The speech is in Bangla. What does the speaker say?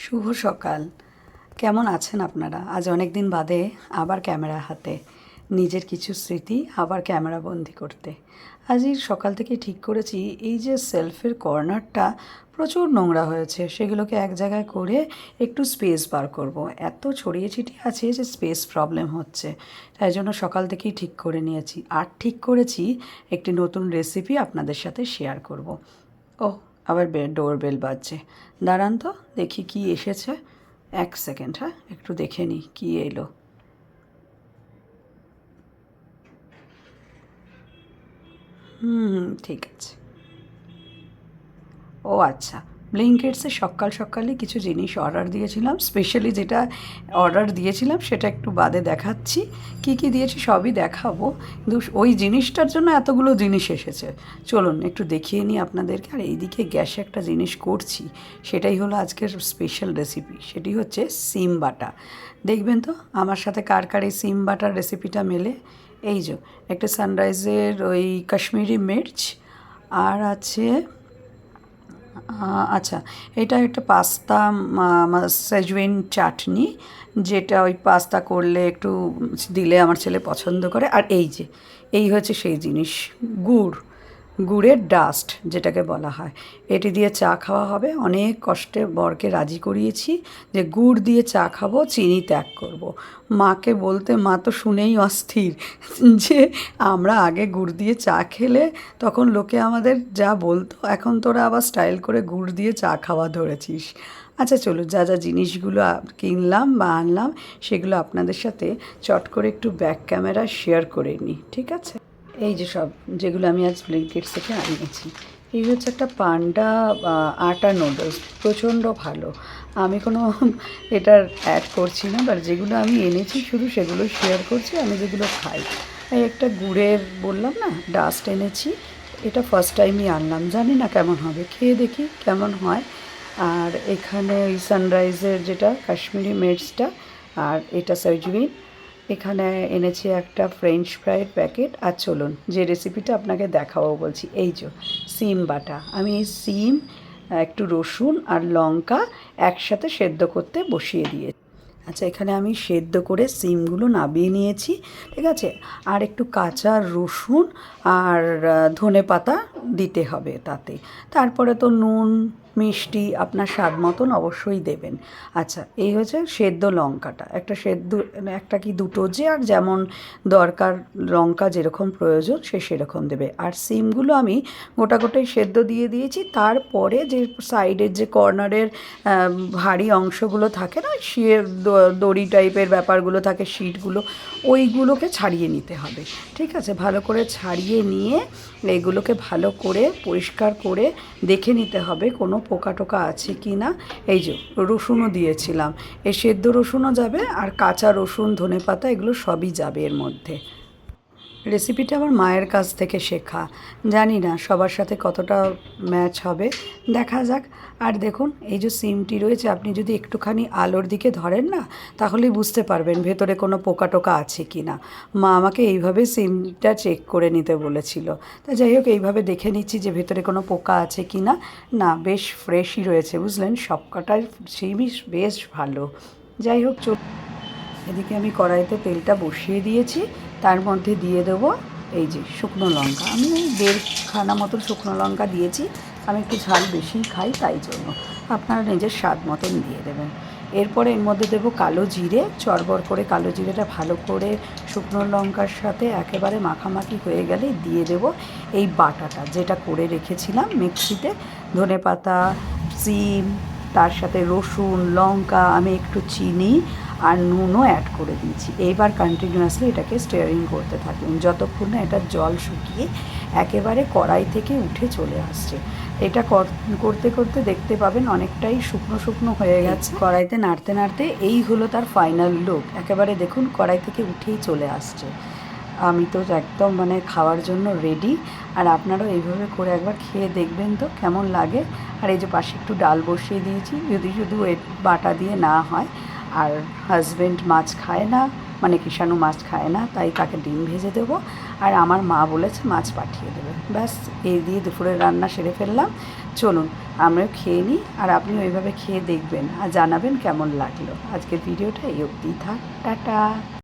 শুভ সকাল। কেমন আছেন আপনারা? আজ অনেক দিন বাদে আবার ক্যামেরা হাতে, নিজের কিছু স্মৃতি আবার ক্যামেরা বন্দি করতে। আজ এই সকাল থেকে ঠিক করেছি, এই যে সেলফের কর্নারটা প্রচুর নোংরা হয়েছে, সেগুলোকে এক জায়গায় করে একটু স্পেস বার করব। এত ছড়িয়ে ছিটিয়ে আছে যে স্পেস প্রবলেম হচ্ছে, তাই জন্য সকাল থেকেই ঠিক করে নিয়েছি। আর ঠিক করেছি একটি নতুন রেসিপি আপনাদের সাথে শেয়ার করব। ওহ, আবার ডোরবেল বাজছে। দাঁড়ান তো দেখি কি এসেছে। এক সেকেন্ড, হ্যাঁ, একটু দেখে নিই কী এলো। ঠিক আছে। ও আচ্ছা, ব্লিঙ্কিটসে সকাল সকালই কিছু জিনিস অর্ডার দিয়েছিলাম। স্পেশালি যেটা অর্ডার দিয়েছিলাম সেটা একটু বাদে দেখাচ্ছি। কি কি দিয়েছি সবই দেখাবো, কিন্তু ওই জিনিসটার জন্য এতগুলো জিনিস এসেছে। চলুন একটু দেখিয়ে নিই আপনাদেরকে। আর এইদিকে গ্যাসে একটা জিনিস করছি, সেটাই হলো আজকের স্পেশাল রেসিপি। সেটি হচ্ছে সিম বাটা। দেখবেন তো আমার সাথে কার কার এই সিম বাটার রেসিপিটা মেলে। এই যে একটা সানরাইজের ওই কাশ্মীরি মির্চ, আর আছে আচ্ছা, এটা একটা পাস্তা সেজওয়ান চাটনি, যেটা ওই পাস্তা করলে একটু দিলে আমার ছেলে পছন্দ করে। আর এই যে এই হচ্ছে সেই জিনিস, গুড়, গুড়ের ডাস্ট যেটাকে বলা হয়। এটি দিয়ে চা খাওয়া হবে। অনেক কষ্টে বরকে রাজি করিয়েছি যে গুড় দিয়ে চা খাবো, চিনি ত্যাগ করব। মাকে বলতে মা তো শুনেই অস্থির যে আমরা আগে গুড় দিয়ে চা খেলে তখন লোকে আমাদের যা বলতো, এখন তোরা আবার স্টাইল করে গুড় দিয়ে চা খাওয়া ধরেছিস। আচ্ছা চলো, যা যা জিনিসগুলো কিনলাম বা আনলাম সেগুলো আপনাদের সাথে চট করে একটু ব্যাক ক্যামেরা শেয়ার করে নিই, ঠিক আছে? এই যে সব যেগুলো আমি আজ ব্লিঙ্কিটস থেকে আনিয়েছি, এই হচ্ছে একটা পান্ডা আটা নুডলস, প্রচণ্ড ভালো। আমি কোনো এটার অ্যাড করছি না, বাট যেগুলো আমি এনেছি শুধু সেগুলো শেয়ার করছি, আমি যেগুলো খাই। এই একটা গুড়ের বললাম না ডাস্ট এনেছি, এটা ফার্স্ট টাইমই আনলাম, জানি না কেমন হবে, খেয়ে দেখি কেমন হয়। আর এখানে ওই সানরাইজের যেটা কাশ্মীরি মির্চটা, আর এটা সজবিন। এখানে এনেছি একটা ফ্রেঞ্চ ফ্রাইয়ের প্যাকেট। আর চলুন যে রেসিপিটা আপনাকে দেখাবো বলছি, এই যে সিম বাটা। আমি এই সিম, একটু রসুন আর লঙ্কা একসাথে সেদ্ধ করতে বসিয়ে দিয়েছি। আচ্ছা, এখানে আমি সেদ্ধ করে সিমগুলো নাবিয়ে নিয়েছি, ঠিক আছে। আর একটু কাঁচা রসুন আর ধনেপাতা দিতে হবে তাতে। তারপরে তো নুন মিষ্টি আপনার স্বাদ মতন অবশ্যই দেবেন। আচ্ছা, এই হচ্ছে সেদ্ধ লঙ্কাটা, একটা সেদ্ধ, একটা কি দুটো, যে আর যেমন দরকার, লঙ্কা যেরকম প্রয়োজন সে সেরকম দেবে। আর সিমগুলো আমি গোটা গোটাই সেদ্ধ দিয়ে দিয়েছি। তারপরে যে সাইডের যে কর্নারের ভারী অংশগুলো থাকে না, দড়ি টাইপের ব্যাপারগুলো থাকে, শিটগুলো, ওইগুলোকে ছাড়িয়ে নিতে হবে, ঠিক আছে। ভালো করে ছাড়িয়ে নিয়ে এগুলোকে ভালো করে পরিষ্কার করে দেখে নিতে হবে কোনো পোকা টোকা আছে কি না। এই যে রসুনও দিয়েছিলাম, এই সেদ্ধ রসুনও যাবে, আর কাঁচা রসুন ধনেপাতা এগুলো সবই যাবে এর মধ্যে। রেসিপিটা আমার মায়ের কাছ থেকে শেখা, জানি না সবার সাথে কতটা ম্যাচ হবে, দেখা যাক। আর দেখুন এই যে সিমটি রয়েছে, আপনি যদি একটুখানি আলোর দিকে ধরেন না, তাহলেই বুঝতে পারবেন ভেতরে কোনো পোকা টোকা আছে কি না। মা আমাকে এইভাবে সিমটা চেক করে নিতে বলেছিল। তা যাই হোক, এইভাবে দেখে নিচ্ছি যে ভেতরে কোনো পোকা আছে কি না। না, বেশ ফ্রেশই রয়েছে, বুঝলেন, সব কটাই সিমই বেশ ভালো। যাই হোক, এদিকে আমি কড়াইতে তেলটা বসিয়ে দিয়েছি, তার মধ্যে দিয়ে দেবো এই যে শুকনো লঙ্কা। আমি ওই 1.5 মতন শুকনো লঙ্কা দিয়েছি, আমি একটু ঝাল বেশিই খাই, তাই জন্য আপনারা নিজের স্বাদ মতন দিয়ে দেবেন। এরপরে এর মধ্যে দেবো কালো জিরে, চড়বড় করে কালো জিরেটা ভালো করে শুকনো লঙ্কার সাথে একেবারে মাখামাখি হয়ে গেলে দিয়ে দেবো এই বাটাটা যেটা করে রেখেছিলাম মিক্সিতে, ধনেপাতা, সিম, তার সাথে রসুন লঙ্কা, আমি একটু চিনি আর নুনও অ্যাড করে দিয়েছি। এইবার কন্টিনিউয়াসলি এটাকে স্টিয়ারিং করতে থাকুন যতক্ষণ না এটা জল শুকিয়ে একেবারে কড়াই থেকে উঠে চলে আসছে। এটা করতে করতে দেখতে পাবেন অনেকটাই শুকনো শুকনো হয়ে গেছে। কড়াইতে নাড়তে নাড়তে এই হলো তার ফাইনাল লুক, একেবারে দেখুন কড়াই থেকে উঠেই চলে আসছে। আমি তো একদম মানে খাওয়ার জন্য রেডি। আর আপনারাও এইভাবে করে একবার খেয়ে দেখবেন তো কেমন লাগে। আর এই যে পাশে একটু ডাল বসিয়ে দিয়েছি, যদি শুধু বাটা দিয়ে না হয়। আর হাজব্যান্ড মাছ খায় না, মানে কিষাণু মাছ খায় না, তাই তাকে ডিম ভেজে দেবো। আর আমার মা বলেছে মাছ পাঠিয়ে দেবে। ব্যাস, এই দিয়ে দুপুরের রান্না সেরে ফেললাম। চলুন আমরাও খেয়ে নিই, আর আপনি ওইভাবে খেয়ে দেখবেন আর জানাবেন কেমন লাগলো। আজকের ভিডিওটা এই অবধি থাক, টাটা।